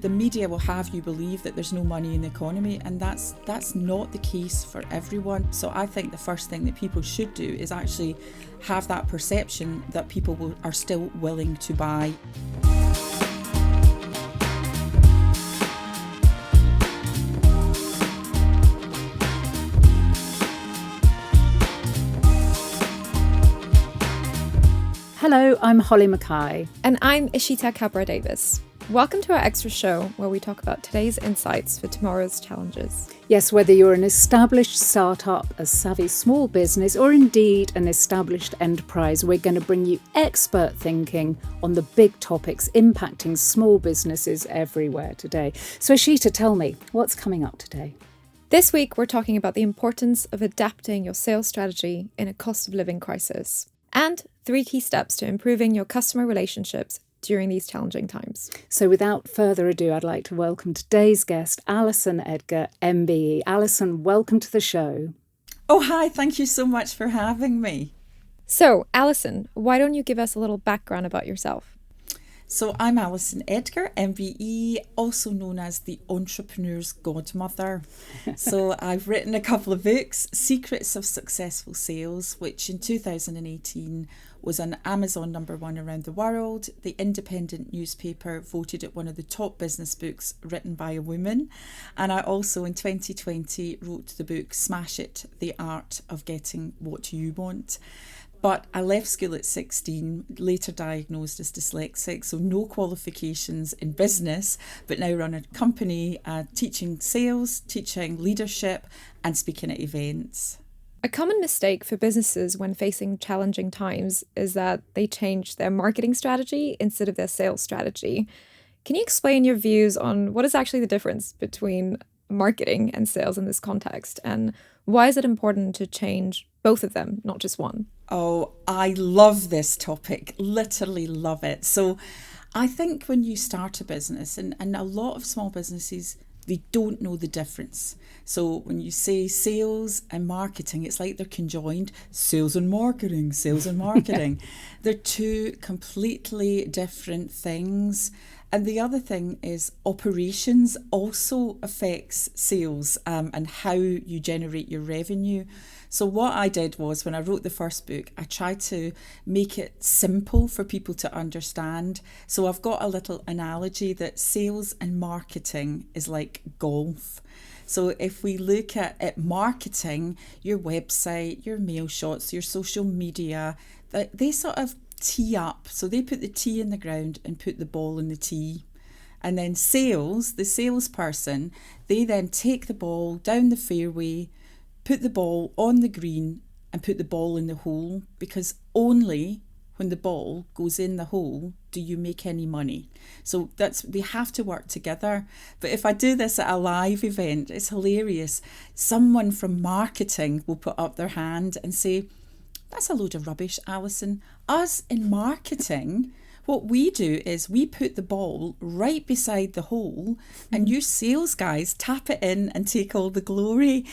The media will have you believe that there's no money in the economy, and that's not the case for everyone. So I think the first thing that people should do is actually have that perception that people are still willing to buy. Hello, I'm Holly Mackay. And I'm Eshita Kabra-Davies. Welcome to our extra show where we talk about today's insights for tomorrow's challenges. Yes, whether you're an established startup, a savvy small business, or indeed an established enterprise, we're going to bring you expert thinking on the big topics impacting small businesses everywhere today. So Eshita, tell me, what's coming up today? This week, we're talking about the importance of adapting your sales strategy in a cost of living crisis, and 3 key steps to improving your customer relationships during these challenging times. So without further ado, I'd like to welcome today's guest, Alison Edgar MBE. Alison, welcome to the show. Oh, hi. Thank you so much for having me. So, Alison, why don't you give us a little background about yourself? So I'm Alison Edgar MBE, also known as the entrepreneur's godmother. So I've written a couple of books, Secrets of Successful Sales, which in 2018 was an Amazon #1 around the world. The Independent newspaper voted it one of the top business books written by a woman. And I also in 2020 wrote the book Smash It, The Art of Getting What You Want. But I left school at 16, later diagnosed as dyslexic, so no qualifications in business, but now run a company teaching sales, teaching leadership and speaking at events. A common mistake for businesses when facing challenging times is that they change their marketing strategy instead of their sales strategy. Can you explain your views on what is actually the difference between marketing and sales in this context, and why is it important to change both of them, not just one? Oh, I love this topic, literally love it. So I think when you start a business, and a lot of small businesses, they don't know the difference. So when you say sales and marketing, it's like they're conjoined. Sales and marketing, sales and marketing. They're two completely different things. And the other thing is operations also affects sales and how you generate your revenue. So what I did was when I wrote the first book, I tried to make it simple for people to understand. So I've got a little analogy that sales and marketing is like golf. So if we look at marketing, your website, your mail shots, your social media, they sort of tee up. So they put the tee in the ground and put the ball in the tee. And then sales, the salesperson, they then take the ball down the fairway, put the ball on the green and put the ball in the hole, because only when the ball goes in the hole do you make any money. So they have to work together. But if I do this at a live event, it's hilarious. Someone from marketing will put up their hand and say, "That's a load of rubbish, Alison. Us in marketing, what we do is we put the ball right beside the hole and you sales guys tap it in and take all the glory."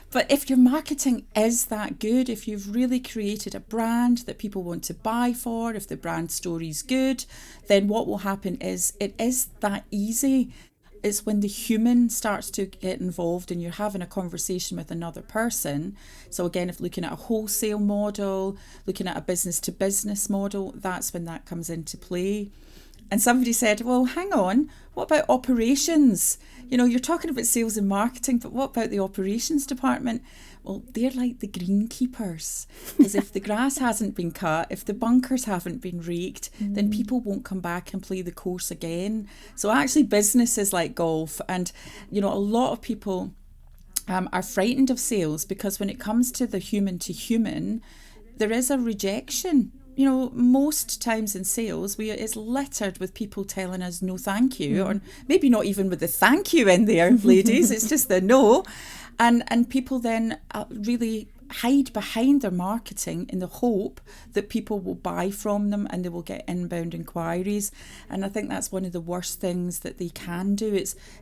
But if your marketing is that good, if you've really created a brand that people want to buy for, if the brand story is good, then what will happen is it is that easy. It's when the human starts to get involved and you're having a conversation with another person. So again, if looking at a wholesale model, looking at a business to business model, that's when that comes into play. And somebody said, well, hang on, what about operations? You know, you're talking about sales and marketing, but what about the operations department? Well, they're like the greenkeepers, because if the grass hasn't been cut, if the bunkers haven't been raked, then people won't come back and play the course again. So actually business is like golf. And, you know, a lot of people are frightened of sales because when it comes to the human to human, there is a rejection. You know, most times in sales, it's littered with people telling us no thank you, or maybe not even with the thank you in there, ladies, it's just the no. And people then really hide behind their marketing in the hope that people will buy from them and they will get inbound inquiries. And I think that's one of the worst things that they can do.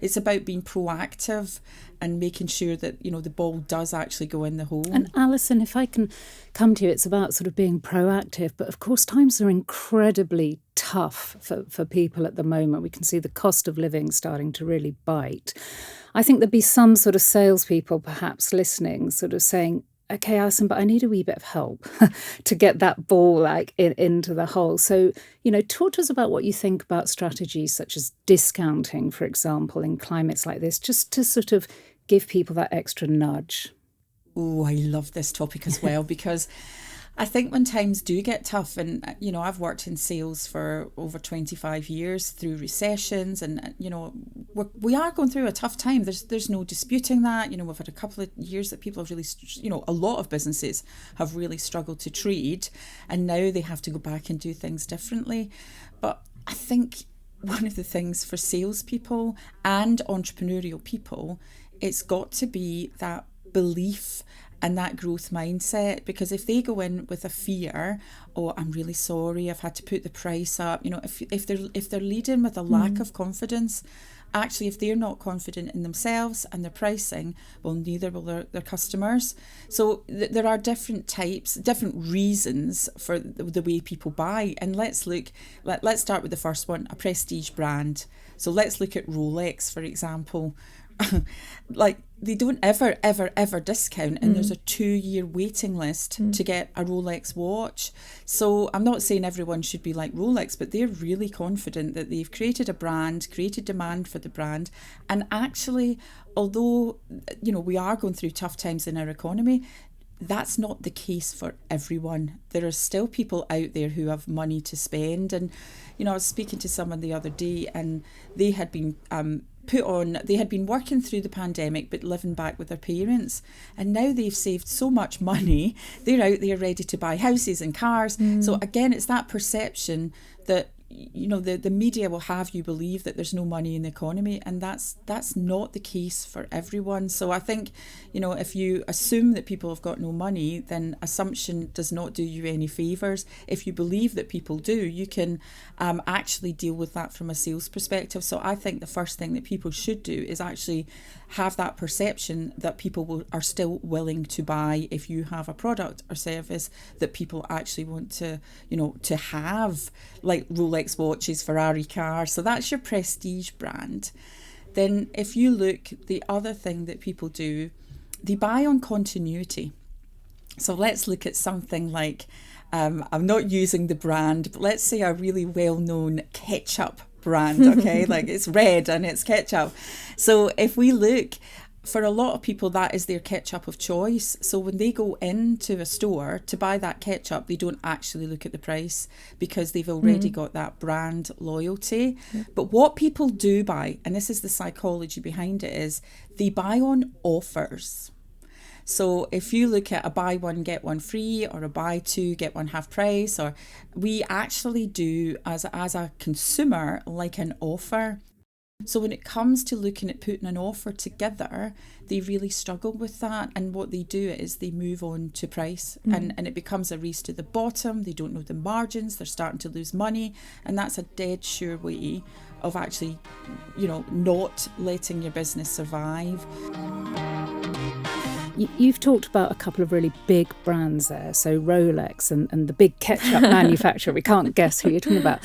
It's about being proactive and making sure that, the ball does actually go in the hole. And Alison, if I can come to you, it's about sort of being proactive. But of course, times are incredibly tough for people at the moment. We can see the cost of living starting to really bite. I think there'd be some sort of salespeople perhaps listening, sort of saying, okay, Alison, but I need a wee bit of help to get that ball into the hole. So, talk to us about what you think about strategies such as discounting, for example, in climates like this, just to sort of give people that extra nudge. Oh, I love this topic as well, because I think when times do get tough, and, I've worked in sales for over 25 years through recessions, and, we are going through a tough time. There's no disputing that. We've had a couple of years that people have really, a lot of businesses have really struggled to trade, and now they have to go back and do things differently. But I think one of the things for salespeople and entrepreneurial people, it's got to be that belief and that growth mindset, because if they go in with a fear, oh, I'm really sorry, I've had to put the price up, if they're leading with a lack of confidence, actually, if they're not confident in themselves and their pricing, well, neither will their customers. So there are different types, different reasons for the way people buy. And let's start with the first one, a prestige brand. So let's look at Rolex, for example. They don't ever discount, and there's a 2-year waiting list to get a Rolex watch. So I'm not saying everyone should be like Rolex, but they're really confident that they've created a brand, created demand for the brand. And actually, although, we are going through tough times in our economy, that's not the case for everyone. There are still people out there who have money to spend. And, I was speaking to someone the other day, and they had been they had been working through the pandemic but living back with their parents, and now they've saved so much money, they're out there ready to buy houses and cars. So again, it's that perception that the media will have you believe that there's no money in the economy, and that's not the case for everyone. So I think, if you assume that people have got no money, then assumption does not do you any favours. If you believe that people do, you can actually deal with that from a sales perspective. So I think the first thing that people should do is actually have that perception that people are still willing to buy if you have a product or service that people actually want to have, like Rolex watches, Ferrari cars. So that's your prestige brand. Then if you look, the other thing that people do, they buy on continuity. So let's look at something like, I'm not using the brand, but let's say a really well-known ketchup brand, okay? Like it's red and it's ketchup. So if we look, for a lot of people, that is their ketchup of choice. So when they go into a store to buy that ketchup, they don't actually look at the price because they've already got that brand loyalty. But what people do buy, and this is the psychology behind it, is they buy on offers. So if you look at a buy one, get one free, or a buy two, get one half price, or we actually do as a consumer like an offer. So when it comes to looking at putting an offer together, they really struggle with that. And what they do is they move on to price, and it becomes a race to the bottom. They don't know the margins. They're starting to lose money. And that's a dead sure way of actually, not letting your business survive. You've talked about a couple of really big brands there, so Rolex and the big ketchup manufacturer. We can't guess who you're talking about.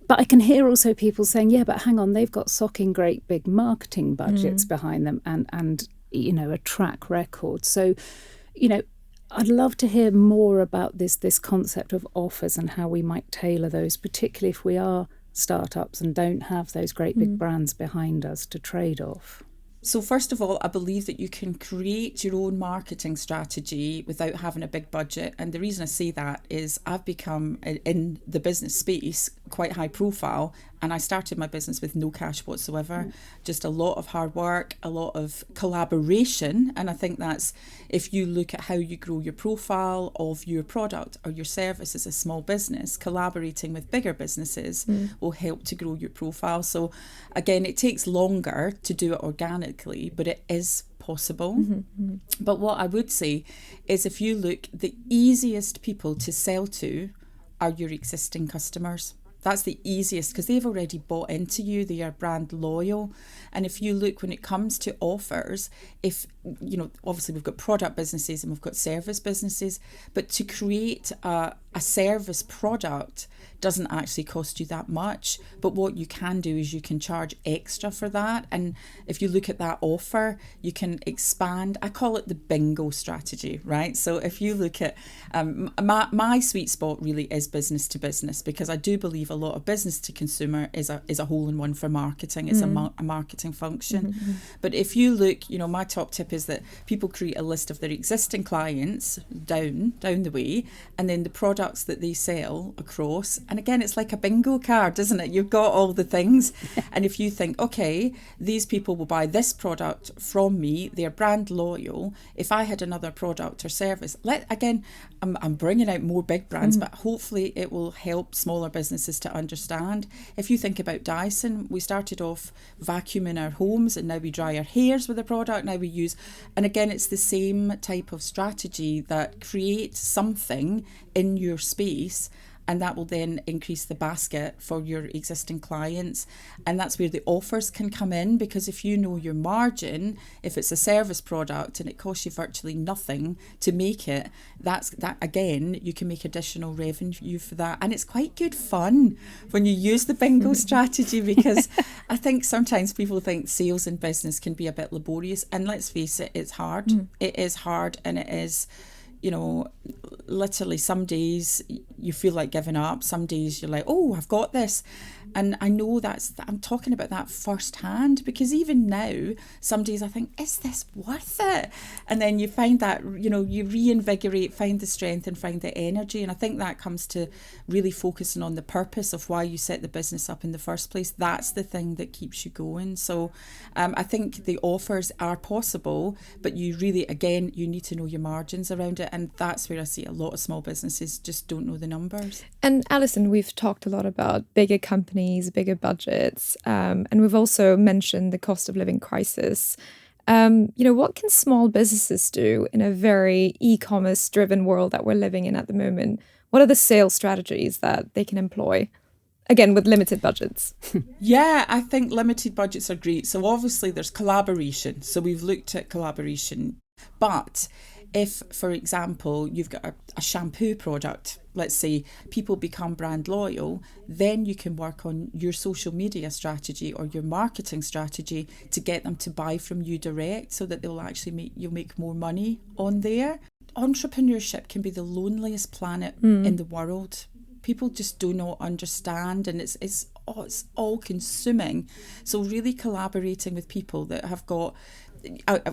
But I can hear also people saying, yeah, but hang on, they've got socking great big marketing budgets behind them and a track record. So, I'd love to hear more about this concept of offers and how we might tailor those, particularly if we are startups and don't have those great big brands behind us to trade off. So first of all, I believe that you can create your own marketing strategy without having a big budget. And the reason I say that is I've become, in the business space, quite high profile, and I started my business with no cash whatsoever, just a lot of hard work, a lot of collaboration. And I think that's, if you look at how you grow your profile of your product or your service as a small business, collaborating with bigger businesses will help to grow your profile. So again, it takes longer to do it organically, but it is possible. But what I would say is, if you look, the easiest people to sell to are your existing customers. That's the easiest, because they've already bought into you, they are brand loyal. And if you look, when it comes to offers, if, you know, obviously we've got product businesses and we've got service businesses, but to create a service product doesn't actually cost you that much. But what you can do is you can charge extra for that. And if you look at that offer, you can expand. I call it the bingo strategy, right? So if you look at my sweet spot really is business to business, because I do believe a lot of business to consumer is a hole-in-one for marketing. It's a marketing function. But if you look, you know, my top tip is that people create a list of their existing clients down the way, and then the products that they sell across. And again, it's like a bingo card, isn't it? You've got all the things. And if you think, okay, these people will buy this product from me, they're brand loyal. If I had another product or service, I'm bringing out more big brands, but hopefully it will help smaller businesses to understand. If you think about Dyson, we started off vacuuming our homes, and now we dry our hairs with the product. Now we use, and again, it's the same type of strategy that creates something in your space, and that will then increase the basket for your existing clients. And that's where the offers can come in, because if you know your margin, if it's a service product and it costs you virtually nothing to make it, that again, you can make additional revenue for that. And it's quite good fun when you use the bingo strategy, because I think sometimes people think sales in business can be a bit laborious, and let's face it, it's hard. It is hard, and it is, you know, literally some days you feel like giving up. Some days you're like, oh, I've got this. And I know I'm talking about that firsthand, because even now, some days I think, is this worth it? And then you find that, you know, you reinvigorate, find the strength and find the energy. And I think that comes to really focusing on the purpose of why you set the business up in the first place. That's the thing that keeps you going. So I think the offers are possible, but you really, again, you need to know your margins around it. And that's where I see a lot of small businesses just don't know the numbers. And Alison, we've talked a lot about bigger companies, bigger budgets, and we've also mentioned the cost of living crisis. You know, what can small businesses do in a very e-commerce driven world that we're living in at the moment? What are the sales strategies that they can employ? Again, with limited budgets. Yeah, I think limited budgets are great. So obviously there's collaboration. So we've looked at collaboration. But if, for example, you've got a shampoo product, let's say people become brand loyal, then you can work on your social media strategy or your marketing strategy to get them to buy from you direct, so that you'll make more money on there. Entrepreneurship can be the loneliest planet in the world. People just do not understand, and it's all consuming. So really collaborating with people that have got,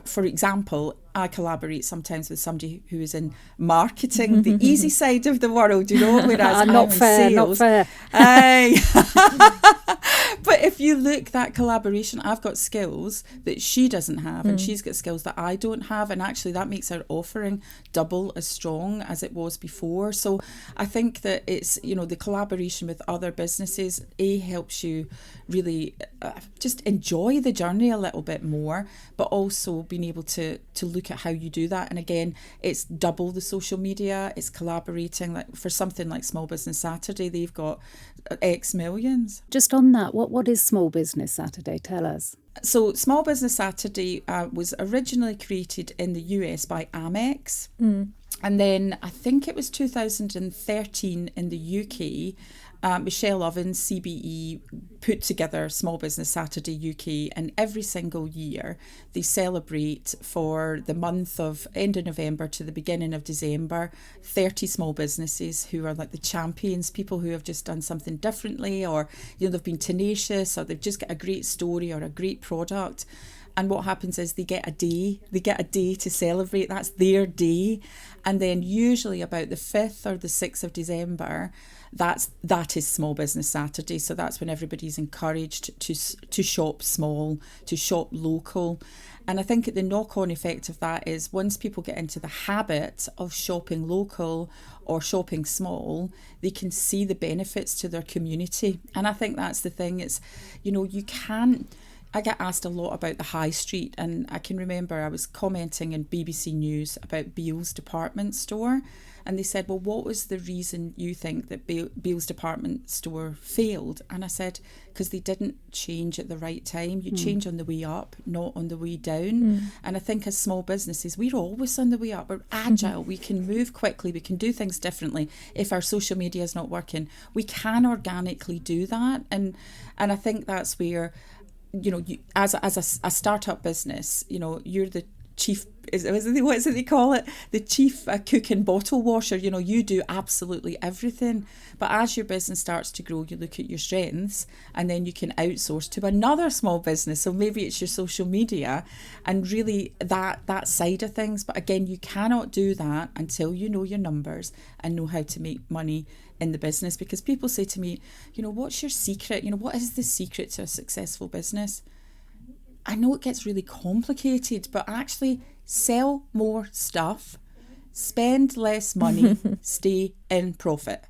for example, I collaborate sometimes with somebody who is in marketing, the easy side of the world, you know, whereas I'm in sales. Not fair. But if you look, that collaboration, I've got skills that she doesn't have, and she's got skills that I don't have, and actually that makes our offering double as strong as it was before. So I think that it's, you know, the collaboration with other businesses, helps you really just enjoy the journey a little bit more, but also being able to look at how you do that. And again, it's double the social media, it's collaborating. Like for something like Small Business Saturday, they've got X millions. Just on that, what is Small Business Saturday? Tell us. So Small Business Saturday was originally created in the US by Amex. And then I think it was 2013 in the UK, Michelle Ovens, CBE, put together Small Business Saturday UK, and every single year they celebrate for the month of end of November to the beginning of December 30 small businesses who are like the champions, people who have just done something differently, or, you know, they've been tenacious, or they've just got a great story or a great product. And what happens is they get a day to celebrate. That's their day. And then usually about the 5th or the 6th of December, that is Small Business Saturday. So that's when everybody's encouraged to shop small, to shop local. And I think the knock-on effect of that is once people get into the habit of shopping local or shopping small, they can see the benefits to their community. And I think that's the thing. It's, you can't... I get asked a lot about the high street, and I can remember I was commenting in BBC News about Beale's department store, and they said, well, what was the reason you think that Beale's department store failed? And I said, because they didn't change at the right time. You change on the way up, not on the way down. And I think as small businesses, we're always on the way up. We're agile. We can move quickly. We can do things differently. If our social media is not working, we can organically do that. And I think that's where... you as a startup business, you're the chief, what is it they call it? The chief cook and bottle washer. You do absolutely everything. But as your business starts to grow, you look at your strengths and then you can outsource to another small business. So maybe it's your social media and really that side of things. But again, you cannot do that until you know your numbers and know how to make money in the business. Because people say to me, what's your secret? What is the secret to a successful business? I know it gets really complicated, but actually sell more stuff, spend less money, stay in profit.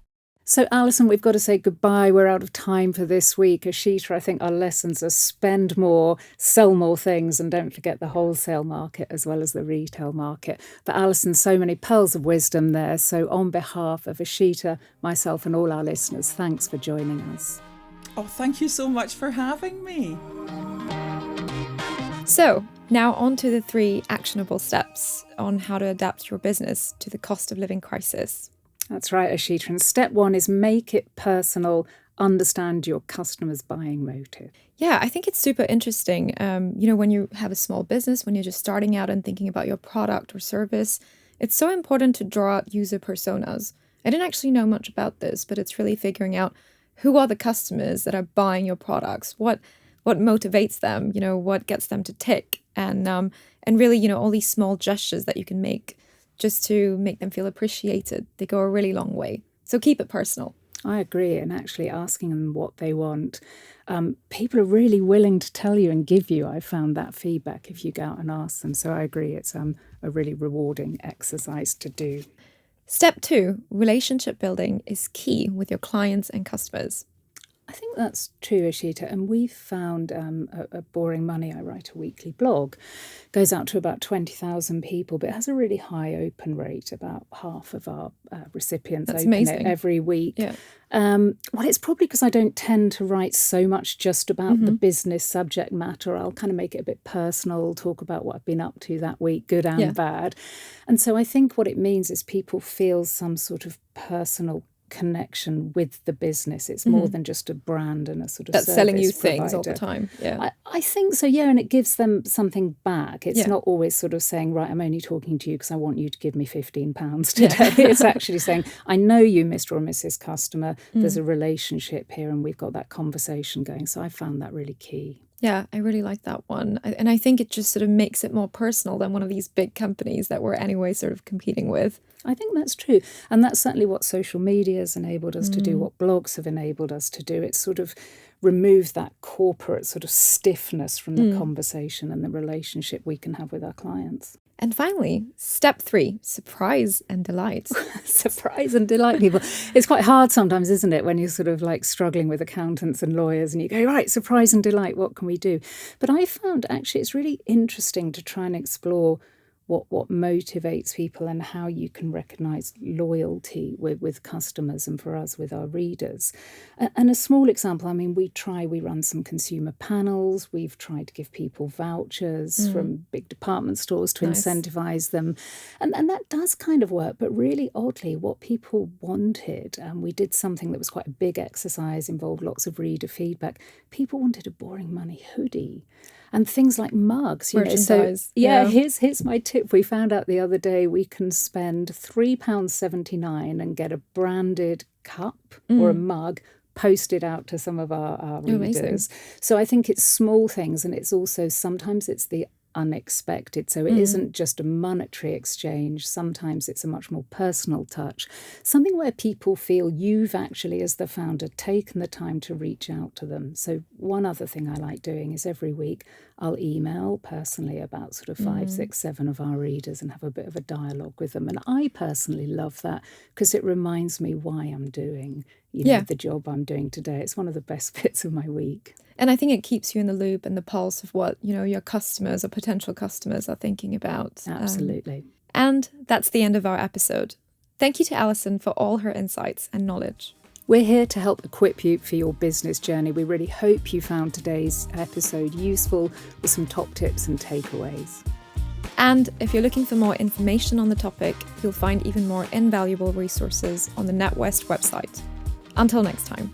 So, Alison, we've got to say goodbye. We're out of time for this week. Eshita, I think our lessons are spend more, sell more things, and don't forget the wholesale market as well as the retail market. But Alison, so many pearls of wisdom there. So on behalf of Eshita, myself and all our listeners, thanks for joining us. Oh, thank you so much for having me. So now on to the 3 actionable steps on how to adapt your business to the cost of living crisis. That's right, Eshita. And step 1 is make it personal. Understand your customer's buying motive. Yeah, I think it's super interesting. When you have a small business, when you're just starting out and thinking about your product or service, it's so important to draw out user personas. I didn't actually know much about this, but it's really figuring out who are the customers that are buying your products, what motivates them, what gets them to tick, and really, all these small gestures that you can make just to make them feel appreciated. They go a really long way. So keep it personal. I agree. And actually asking them what they want. People are really willing to tell you and give you. I found that feedback if you go out and ask them. So I agree. It's a really rewarding exercise to do. Step 2, relationship building is key with your clients and customers. I think that's true, Eshita. And we've found a Boring Money, I write a weekly blog, goes out to about 20,000 people, but it has a really high open rate. About half of our recipients That's open amazing. it every week. Yeah. Well, it's probably because I don't tend to write so much just about the business subject matter. I'll kind of make it a bit personal, talk about what I've been up to that week, good and bad. And so I think what it means is people feel some sort of personal connection with the business. It's more than just a brand and a sort of that's service selling you provider. things all the time. Yeah, I think so, yeah, and it gives them something back. It's Yeah. not always sort of saying, right, I'm only talking to you because I want you to give me £15 today. It's actually saying, I know you, Mr. or Mrs. Customer, there's a relationship here and we've got that conversation going. So I found that really key. Yeah, I really like that one. And I think it just sort of makes it more personal than one of these big companies that we're anyway sort of competing with. I think that's true. And that's certainly what social media has enabled us to do, what blogs have enabled us to do. It's sort of removed that corporate sort of stiffness from the conversation and the relationship we can have with our clients. And finally, step 3, surprise and delight. Surprise and delight people. It's quite hard sometimes, isn't it, when you're sort of like struggling with accountants and lawyers and you go, right, surprise and delight, what can we do? But I found actually it's really interesting to try and explore what motivates people and how you can recognise loyalty with customers and for us with our readers. And a small example, I mean, we run some consumer panels. We've tried to give people vouchers from big department stores to incentivise them. And that does kind of work. But really oddly, what people wanted, and we did something that was quite a big exercise, involved lots of reader feedback. People wanted a Boring Money hoodie. And things like mugs, Merchandise. So, here's my tip. We found out the other day we can spend £3.79 and get a branded cup or a mug posted out to some of our readers. Amazing. So I think it's small things, and it's also sometimes it's the unexpected. So it isn't just a monetary exchange. Sometimes it's a much more personal touch, something where people feel you've actually, as the founder, taken the time to reach out to them. So one other thing I like doing is every week I'll email personally about sort of 5, 6, 7 of our readers and have a bit of a dialogue with them. And I personally love that because it reminds me why I'm doing the job I'm doing today. It's one of the best bits of my week. And I think it keeps you in the loop and the pulse of what, your customers or potential customers are thinking about. Absolutely. And that's the end of our episode. Thank you to Alison for all her insights and knowledge. We're here to help equip you for your business journey. We really hope you found today's episode useful with some top tips and takeaways. And if you're looking for more information on the topic, you'll find even more invaluable resources on the NatWest website. Until next time.